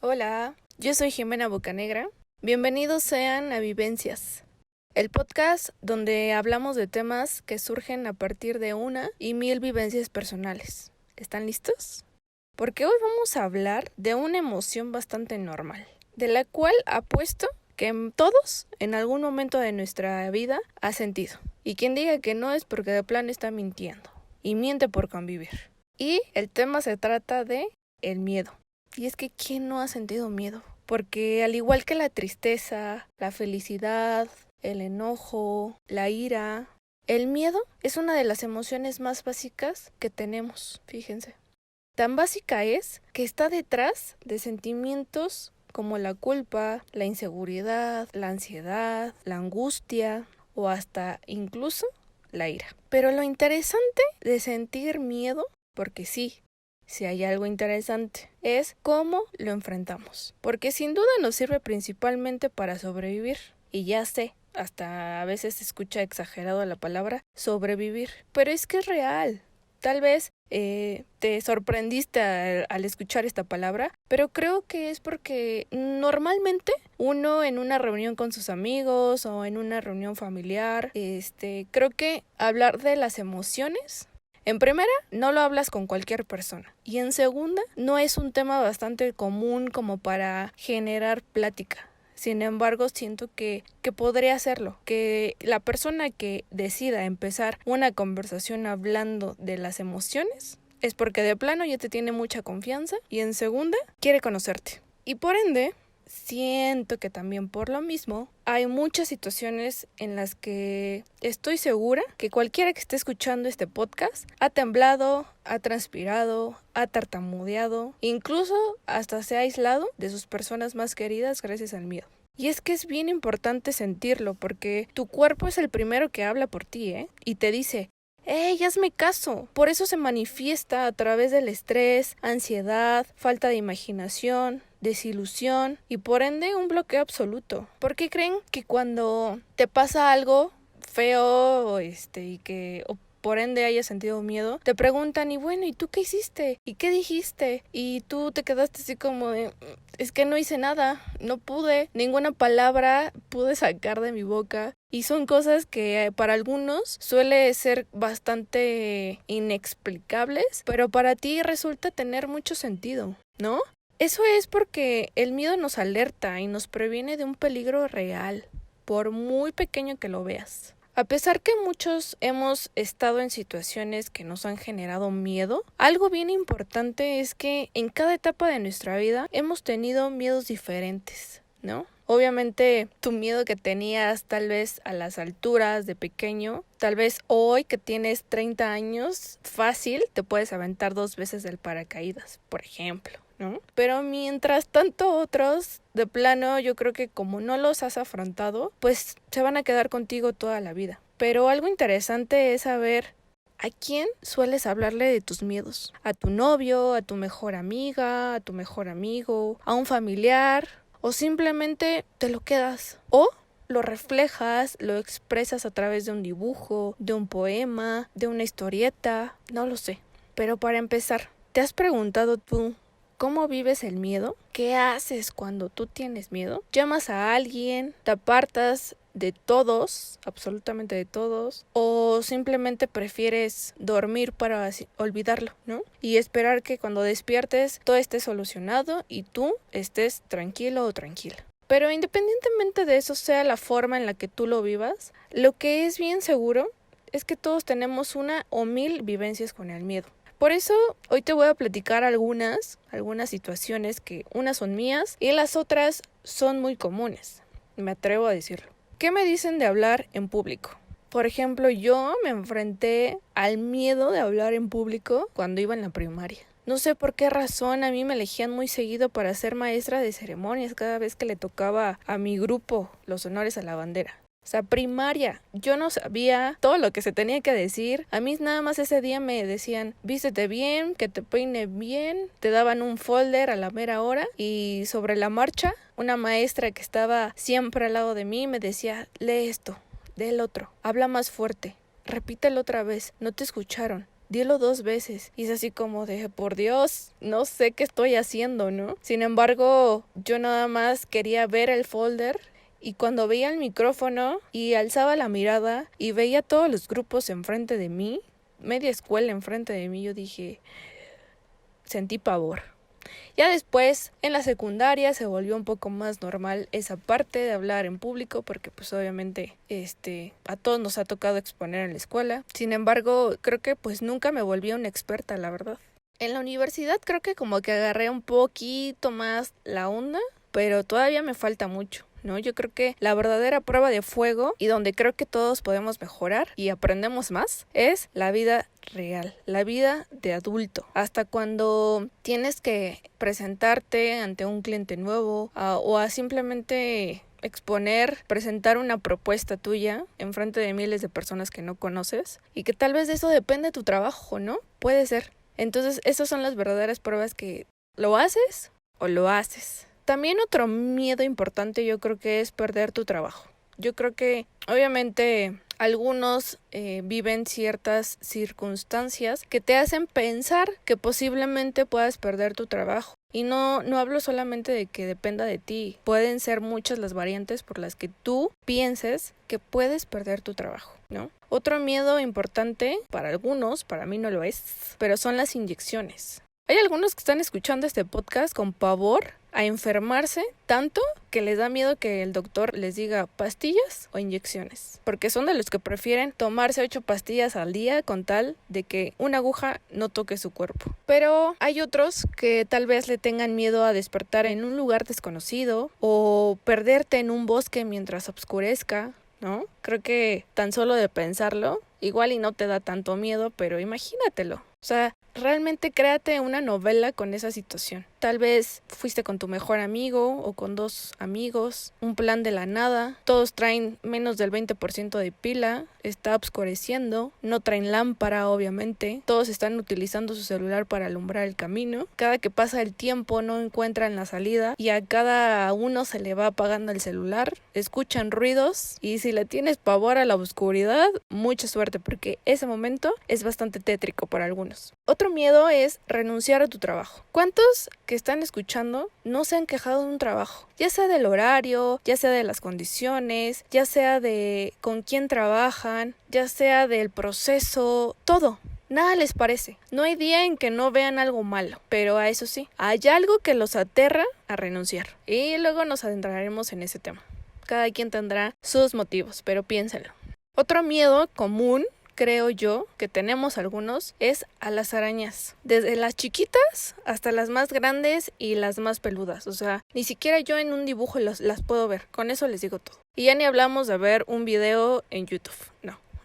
Hola, yo soy Jimena Bocanegra. Bienvenidos sean a Vivencias, el podcast donde hablamos de temas que surgen a partir de 1,000 vivencias personales. ¿Están listos? Porque hoy vamos a hablar de una emoción bastante normal, de la cual apuesto que todos en algún momento de nuestra vida ha sentido. Y quien diga que no es porque de plano está mintiendo, y miente por convivir. Y el tema se trata de el miedo. Y es que ¿quién no ha sentido miedo? Porque al igual que la tristeza, la felicidad, el enojo, la ira, el miedo es una de las emociones más básicas que tenemos, fíjense. Tan básica es que está detrás de sentimientos como la culpa, la inseguridad, la ansiedad, la angustia o hasta incluso la ira. Pero lo interesante de sentir miedo, porque sí, si hay algo interesante, es cómo lo enfrentamos. Porque sin duda nos sirve principalmente para sobrevivir. Y ya sé, hasta a veces se escucha exagerado la palabra sobrevivir. Pero es que es real. Tal vez te sorprendiste al escuchar esta palabra, pero creo que es porque normalmente uno en una reunión con sus amigos o en una reunión familiar, creo que hablar de las emociones, en primera, no lo hablas con cualquier persona. Y en segunda, no es un tema bastante común como para generar plática. Sin embargo, siento que podría hacerlo, que la persona que decida empezar una conversación hablando de las emociones es porque de plano ya te tiene mucha confianza y en segunda, quiere conocerte. Y por ende, siento que también por lo mismo hay muchas situaciones en las que estoy segura que cualquiera que esté escuchando este podcast ha temblado, ha transpirado, ha tartamudeado, incluso hasta se ha aislado de sus personas más queridas gracias al miedo. Y es que es bien importante sentirlo porque tu cuerpo es el primero que habla por ti, y te dice: ¡Ey, hazme caso! Por eso se manifiesta a través del estrés, ansiedad, falta de imaginación, desilusión y por ende un bloqueo absoluto. ¿Por qué creen que cuando te pasa algo feo y que por ende hayas sentido miedo, te preguntan y bueno, ¿y tú qué hiciste? ¿Y qué dijiste? Y tú te quedaste así como de: es que no hice nada, no pude, ninguna palabra pude sacar de mi boca. Y son cosas que para algunos suele ser bastante inexplicables, pero para ti resulta tener mucho sentido, ¿no? Eso es porque el miedo nos alerta y nos previene de un peligro real, por muy pequeño que lo veas. A pesar que muchos hemos estado en situaciones que nos han generado miedo, algo bien importante es que en cada etapa de nuestra vida hemos tenido miedos diferentes, ¿no? Obviamente tu miedo que tenías tal vez a las alturas de pequeño, tal vez hoy que tienes 30 años, fácil te puedes aventar 2 veces del paracaídas, por ejemplo, ¿no? Pero mientras tanto otros, de plano, yo creo que como no los has afrontado, pues se van a quedar contigo toda la vida. Pero algo interesante es saber ¿a quién sueles hablarle de tus miedos? ¿A tu novio, a tu mejor amiga, a tu mejor amigo, a un familiar? ¿O simplemente te lo quedas? ¿O lo reflejas, lo expresas a través de un dibujo, de un poema, de una historieta? No lo sé. Pero para empezar, ¿te has preguntado tú cómo vives el miedo? ¿Qué haces cuando tú tienes miedo? ¿Llamas a alguien? ¿Te apartas de todos, absolutamente de todos? ¿O simplemente prefieres dormir para olvidarlo, ¿no? Y esperar que cuando despiertes todo esté solucionado y tú estés tranquilo o tranquila. Pero independientemente de eso sea la forma en la que tú lo vivas, lo que es bien seguro es que todos tenemos 1,000 vivencias con el miedo. Por eso hoy te voy a platicar algunas situaciones que unas son mías y las otras son muy comunes. Me atrevo a decirlo. ¿Qué me dicen de hablar en público? Por ejemplo, yo me enfrenté al miedo de hablar en público cuando iba en la primaria. No sé por qué razón a mí me elegían muy seguido para ser maestra de ceremonias cada vez que le tocaba a mi grupo los honores a la bandera. O sea, primaria. Yo no sabía todo lo que se tenía que decir. A mí nada más ese día me decían: vístete bien, que te peine bien. Te daban un folder a la mera hora y sobre la marcha una maestra que estaba siempre al lado de mí me decía: lee esto, lee el otro, habla más fuerte, repítelo otra vez, no te escucharon. dilo 2 veces. Y es así como de, por Dios, no sé qué estoy haciendo, ¿no? Sin embargo, yo nada más quería ver el folder. Y cuando veía el micrófono y alzaba la mirada y veía todos los grupos enfrente de mí, media escuela enfrente de mí, yo dije, sentí pavor. Ya después, en la secundaria, se volvió un poco más normal esa parte de hablar en público, porque pues obviamente a todos nos ha tocado exponer en la escuela. Sin embargo, creo que pues nunca me volví una experta, la verdad. En la universidad creo que como que agarré un poquito más la onda, pero todavía me falta mucho, ¿no? Yo creo que la verdadera prueba de fuego y donde creo que todos podemos mejorar y aprendemos más es la vida real, la vida de adulto. Hasta cuando tienes que presentarte ante un cliente nuevo o a simplemente presentar una propuesta tuya en frente de miles de personas que no conoces y que tal vez de eso depende tu trabajo, ¿no? Puede ser. Entonces, esas son las verdaderas pruebas que lo haces o lo haces. También otro miedo importante yo creo que es perder tu trabajo. Yo creo que obviamente algunos viven ciertas circunstancias que te hacen pensar que posiblemente puedas perder tu trabajo. Y no hablo solamente de que dependa de ti. Pueden ser muchas las variantes por las que tú pienses que puedes perder tu trabajo, ¿no? Otro miedo importante para algunos, para mí no lo es, pero son las inyecciones. Hay algunos que están escuchando este podcast con pavor a enfermarse tanto que les da miedo que el doctor les diga pastillas o inyecciones, porque son de los que prefieren tomarse 8 pastillas al día con tal de que una aguja no toque su cuerpo. Pero hay otros que tal vez le tengan miedo a despertar en un lugar desconocido o perderte en un bosque mientras oscurezca, ¿no? Creo que tan solo de pensarlo, igual y no te da tanto miedo, pero imagínatelo. O sea, realmente créate una novela con esa situación. Tal vez fuiste con tu mejor amigo o con 2 amigos, un plan de la nada, todos traen menos del 20% de pila, está oscureciendo, no traen lámpara obviamente, todos están utilizando su celular para alumbrar el camino, cada que pasa el tiempo no encuentran la salida y a cada uno se le va apagando el celular, escuchan ruidos y si le tienes pavor a la oscuridad, mucha suerte porque ese momento es bastante tétrico para algunos. Otro miedo es renunciar a tu trabajo. ¿Cuántos que están escuchando no se han quejado de un trabajo? Ya sea del horario, ya sea de las condiciones, ya sea de con quién trabajan, ya sea del proceso, todo. Nada les parece. No hay día en que no vean algo malo, pero a eso sí, hay algo que los aterra a renunciar. Y luego nos adentraremos en ese tema. Cada quien tendrá sus motivos, pero piénsenlo. Otro miedo común, creo yo, que tenemos algunos, es a las arañas. Desde las chiquitas hasta las más grandes y las más peludas. O sea, ni siquiera yo en un dibujo las puedo ver. Con eso les digo todo. Y ya ni hablamos de ver un video en YouTube.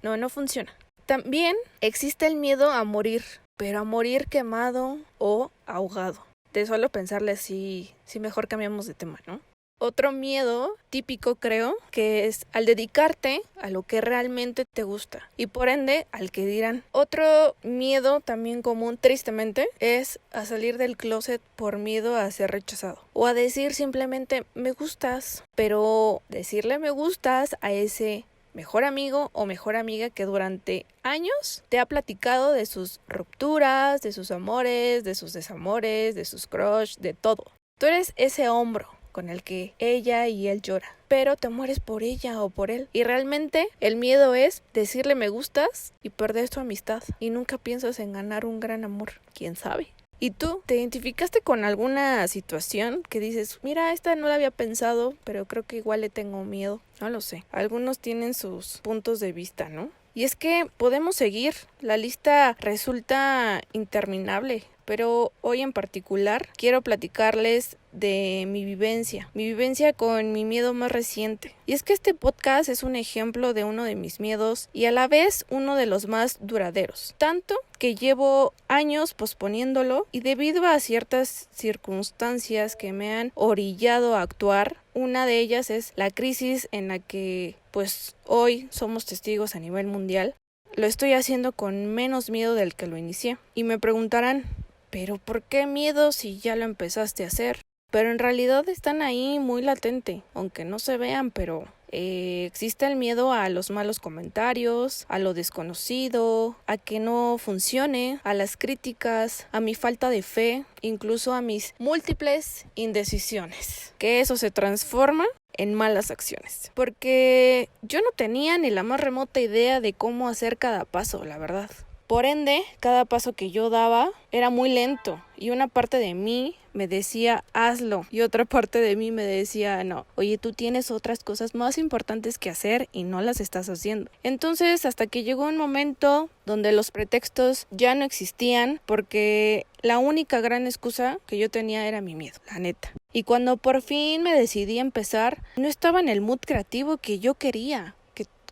No funciona. También existe el miedo a morir, pero a morir quemado o ahogado. De solo pensarle así, sí mejor cambiamos de tema, ¿no? Otro miedo típico creo que es al dedicarte a lo que realmente te gusta y por ende al que dirán. Otro miedo también común tristemente es a salir del closet por miedo a ser rechazado o a decir simplemente me gustas, pero decirle me gustas a ese mejor amigo o mejor amiga que durante años te ha platicado de sus rupturas, de sus amores, de sus desamores, de sus crush, de todo. Tú eres ese hombro con el que ella y él lloran, pero te mueres por ella o por él. Y realmente el miedo es decirle me gustas y perder tu amistad. Y nunca piensas en ganar un gran amor. ¿Quién sabe? ¿Y tú te identificaste con alguna situación que dices, mira, esta no la había pensado, pero creo que igual le tengo miedo? No lo sé. Algunos tienen sus puntos de vista, ¿no? Y es que podemos seguir. La lista resulta interminable. Pero hoy en particular quiero platicarles de mi vivencia con mi miedo más reciente. Y es que este podcast es un ejemplo de uno de mis miedos y a la vez uno de los más duraderos. Tanto que llevo años posponiéndolo y debido a ciertas circunstancias que me han orillado a actuar, una de ellas es la crisis en la que pues hoy somos testigos a nivel mundial. Lo estoy haciendo con menos miedo del que lo inicié. Y me preguntarán, ¿pero por qué miedo si ya lo empezaste a hacer? Pero en realidad están ahí muy latente, aunque no se vean, pero existe el miedo a los malos comentarios, a lo desconocido, a que no funcione, a las críticas, a mi falta de fe, incluso a mis múltiples indecisiones. Que eso se transforma en malas acciones. Porque yo no tenía ni la más remota idea de cómo hacer cada paso, la verdad. Por ende, cada paso que yo daba era muy lento y una parte de mí me decía hazlo y otra parte de mí me decía no, oye, tú tienes otras cosas más importantes que hacer y no las estás haciendo. Entonces, hasta que llegó un momento donde los pretextos ya no existían porque la única gran excusa que yo tenía era mi miedo, la neta. Y cuando por fin me decidí a empezar, no estaba en el mood creativo que yo quería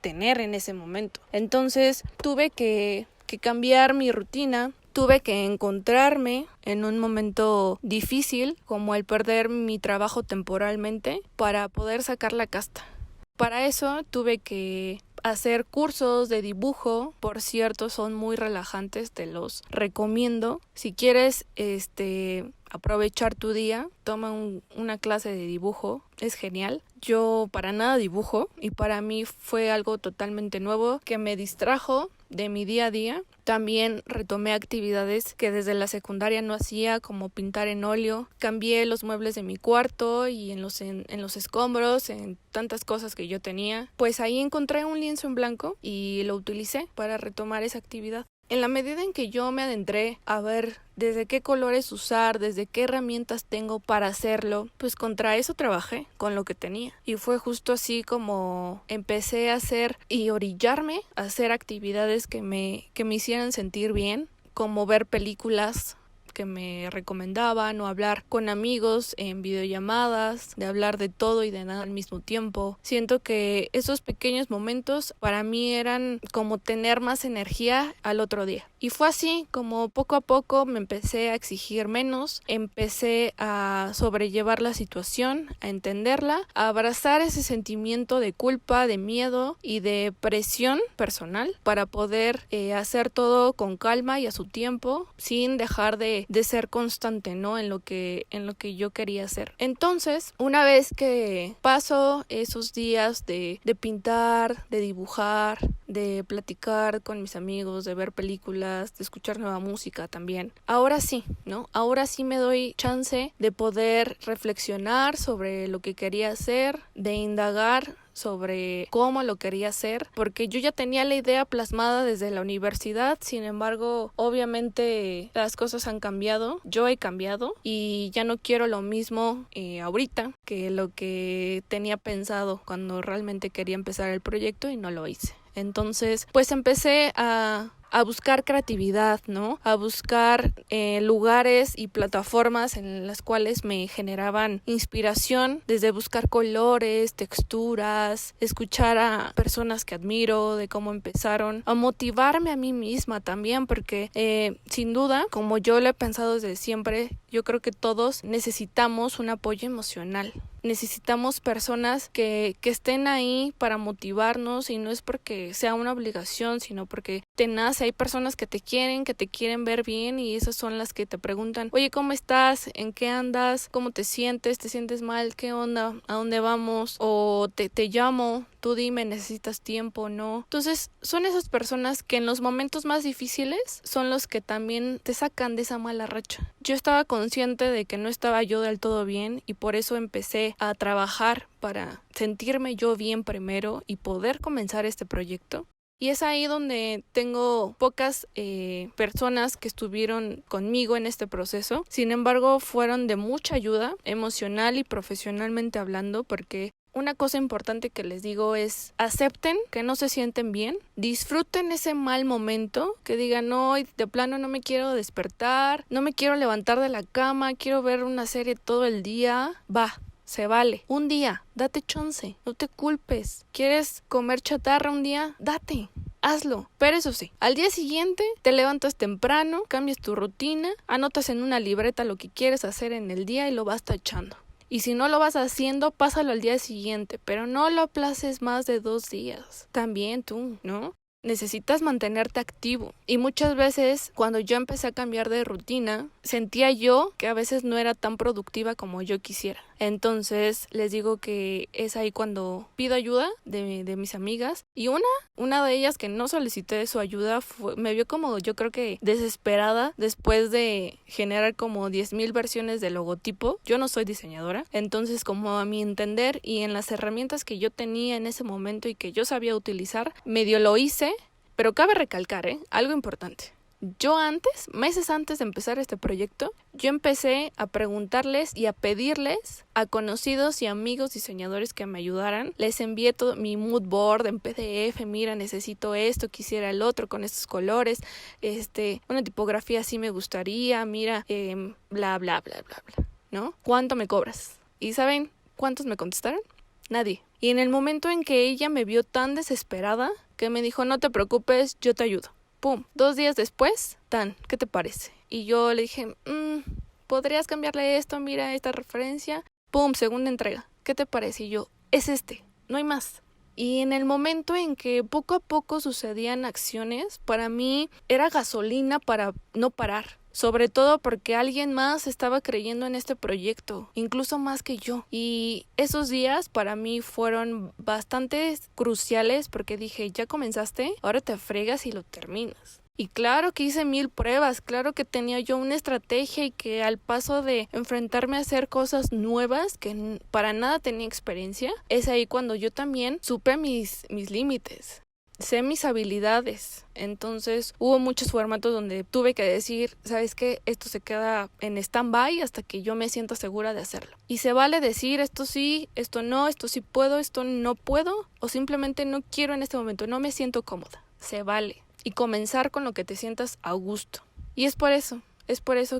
tener en ese momento. Entonces, tuve que cambiar mi rutina, tuve que encontrarme en un momento difícil como el perder mi trabajo temporalmente para poder sacar la casta. Para eso tuve que hacer cursos de dibujo, por cierto, son muy relajantes, te los recomiendo. Si quieres aprovechar tu día, toma una clase de dibujo, es genial. Yo para nada dibujo y para mí fue algo totalmente nuevo que me distrajo de mi día a día. También retomé actividades que desde la secundaria no hacía, como pintar en óleo. Cambié los muebles de mi cuarto y en los escombros, en tantas cosas que yo tenía. Pues ahí encontré un lienzo en blanco y lo utilicé para retomar esa actividad. En la medida en que yo me adentré a ver desde qué colores usar, desde qué herramientas tengo para hacerlo, pues contra eso trabajé, con lo que tenía. Y fue justo así como empecé a hacer y orillarme a hacer actividades que me hicieran sentir bien, como ver películas que me recomendaban o hablar con amigos en videollamadas, de hablar de todo y de nada al mismo tiempo. Siento que esos pequeños momentos para mí eran como tener más energía al otro día. Y fue así como poco a poco me empecé a exigir menos, empecé a sobrellevar la situación, a entenderla, a abrazar ese sentimiento de culpa, de miedo y de presión personal para poder hacer todo con calma y a su tiempo, sin dejar de ser constante, ¿no? En lo que yo quería hacer. Entonces, una vez que paso esos días de pintar, de dibujar, de platicar con mis amigos, de ver películas, de escuchar nueva música también, ahora sí, ¿no? Ahora sí me doy chance de poder reflexionar sobre lo que quería hacer, de indagar sobre cómo lo quería hacer, porque yo ya tenía la idea plasmada desde la universidad. Sin embargo, obviamente las cosas han cambiado, yo he cambiado y ya no quiero lo mismo ahorita que lo que tenía pensado cuando realmente quería empezar el proyecto y no lo hice. Entonces, pues empecé a buscar creatividad, ¿no? A buscar lugares y plataformas en las cuales me generaban inspiración, desde buscar colores, texturas, escuchar a personas que admiro, de cómo empezaron, a motivarme a mí misma también, porque sin duda, como yo lo he pensado desde siempre, yo creo que todos necesitamos un apoyo emocional. Necesitamos personas que estén ahí para motivarnos, y no es porque sea una obligación, sino porque te nace. Hay personas que te quieren ver bien, y esas son las que te preguntan, oye, ¿cómo estás? ¿En qué andas? ¿Cómo te sientes? ¿Te sientes mal? ¿Qué onda? ¿A dónde vamos? O te llamo, tú dime, ¿necesitas tiempo? ¿No? Entonces son esas personas que en los momentos más difíciles son los que también te sacan de esa mala racha. Yo estaba consciente de que no estaba yo del todo bien, y por eso empecé a trabajar para sentirme yo bien primero y poder comenzar este proyecto. Y es ahí donde tengo pocas personas que estuvieron conmigo en este proceso. Sin embargo, fueron de mucha ayuda emocional y profesionalmente hablando, porque una cosa importante que les digo es: acepten que no se sienten bien, disfruten ese mal momento, que digan, no, de plano no me quiero despertar, no me quiero levantar de la cama, quiero ver una serie todo el día. Va, se vale. Un día, date chance, no te culpes. ¿Quieres comer chatarra un día? Date. Hazlo, pero eso sí, al día siguiente te levantas temprano, cambias tu rutina, anotas en una libreta lo que quieres hacer en el día y lo vas tachando. Y si no lo vas haciendo, pásalo al día siguiente, pero no lo aplaces más de 2 días. También tú, ¿no? Necesitas mantenerte activo. Y muchas veces, cuando yo empecé a cambiar de rutina, sentía yo que a veces no era tan productiva como yo quisiera. Entonces les digo que es ahí cuando pido ayuda de mis amigas, y una de ellas que no solicité su ayuda me vio como, yo creo que desesperada después de generar como 10,000 versiones de logotipo. Yo no soy diseñadora, entonces como a mi entender y en las herramientas que yo tenía en ese momento y que yo sabía utilizar, medio lo hice, pero cabe recalcar, algo importante. Yo meses antes de empezar este proyecto, yo empecé a preguntarles y a pedirles a conocidos y amigos diseñadores que me ayudaran. Les envié todo mi mood board en PDF, mira, necesito esto, quisiera el otro con estos colores, una tipografía así me gustaría, mira, bla, bla, bla, bla, bla, ¿no? ¿Cuánto me cobras? ¿Y saben cuántos me contestaron? Nadie. Y en el momento en que ella me vio tan desesperada, que me dijo, no te preocupes, yo te ayudo. ¡Pum! 2 días después, ¿qué te parece? Y yo le dije, ¿podrías cambiarle esto? Mira esta referencia. ¡Pum! Segunda entrega. ¿Qué te parece? Y yo, es no hay más. Y en el momento en que poco a poco sucedían acciones, para mí era gasolina para no parar. Sobre todo porque alguien más estaba creyendo en este proyecto, incluso más que yo. Y esos días para mí fueron bastante cruciales porque dije, ya comenzaste, ahora te fregas y lo terminas. Y claro que hice 1000 pruebas, claro que tenía yo una estrategia y que al paso de enfrentarme a hacer cosas nuevas que para nada tenía experiencia, es ahí cuando yo también supe mis límites. Sé mis habilidades, entonces hubo muchos formatos donde tuve que decir, ¿sabes qué? Esto se queda en stand-by hasta que yo me sienta segura de hacerlo. Y se vale decir esto sí, esto no, esto sí puedo, esto no puedo, o simplemente no quiero en este momento, no me siento cómoda. Se vale. Y comenzar con lo que te sientas a gusto. Y es por eso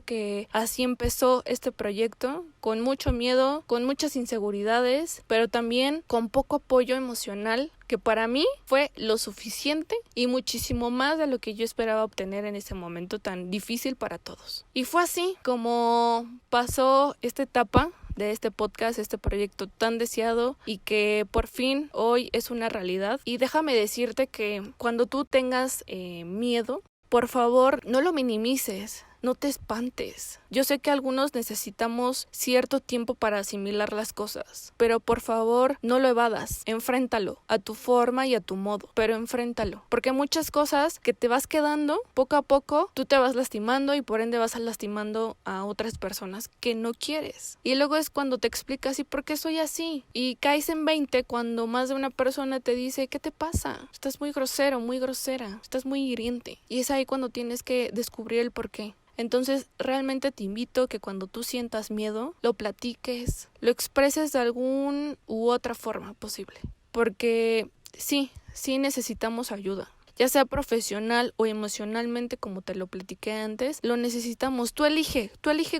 que así empezó este proyecto, con mucho miedo, con muchas inseguridades, pero también con poco apoyo emocional, que para mí fue lo suficiente y muchísimo más de lo que yo esperaba obtener en ese momento tan difícil para todos. Y fue así como pasó esta etapa de este podcast, este proyecto tan deseado y que por fin hoy es una realidad. Y déjame decirte que cuando tú tengas miedo, por favor, no lo minimices. No te espantes. Yo sé que algunos necesitamos cierto tiempo para asimilar las cosas, pero por favor no lo evadas, enfréntalo a tu forma y a tu modo, pero enfréntalo, porque muchas cosas que te vas quedando, poco a poco tú te vas lastimando y por ende vas lastimando a otras personas que no quieres. Y luego es cuando te explicas, ¿y por qué soy así? Y caes en 20 cuando más de una persona te dice, ¿qué te pasa? Estás muy grosero, muy grosera, estás muy hiriente. Y es ahí cuando tienes que descubrir el por qué. Entonces, realmente te invito que cuando tú sientas miedo, lo platiques, lo expreses de alguna u otra forma posible. Porque sí necesitamos ayuda. Ya sea profesional o emocionalmente, como te lo platiqué antes, lo necesitamos. Tú elige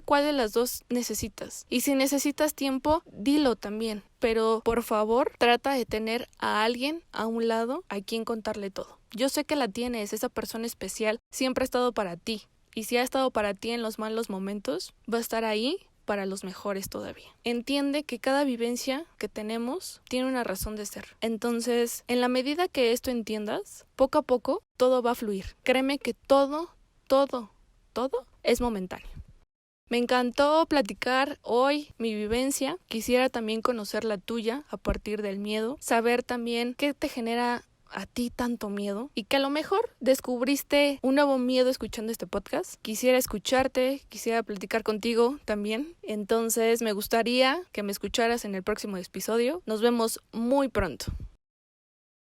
cuál de las dos necesitas. Y si necesitas tiempo, dilo también. Pero por favor, trata de tener a alguien a un lado a quien contarle todo. Yo sé que la tienes, esa persona especial siempre ha estado para ti. Y si ha estado para ti en los malos momentos, va a estar ahí para los mejores todavía. Entiende que cada vivencia que tenemos tiene una razón de ser. Entonces, en la medida que esto entiendas, poco a poco todo va a fluir. Créeme que todo es momentáneo. Me encantó platicar hoy mi vivencia. Quisiera también conocer la tuya a partir del miedo. Saber también qué te genera a ti tanto miedo y que a lo mejor descubriste un nuevo miedo escuchando este podcast. Quisiera escucharte, quisiera platicar contigo también. Entonces me gustaría que me escucharas en el próximo episodio. Nos vemos muy pronto.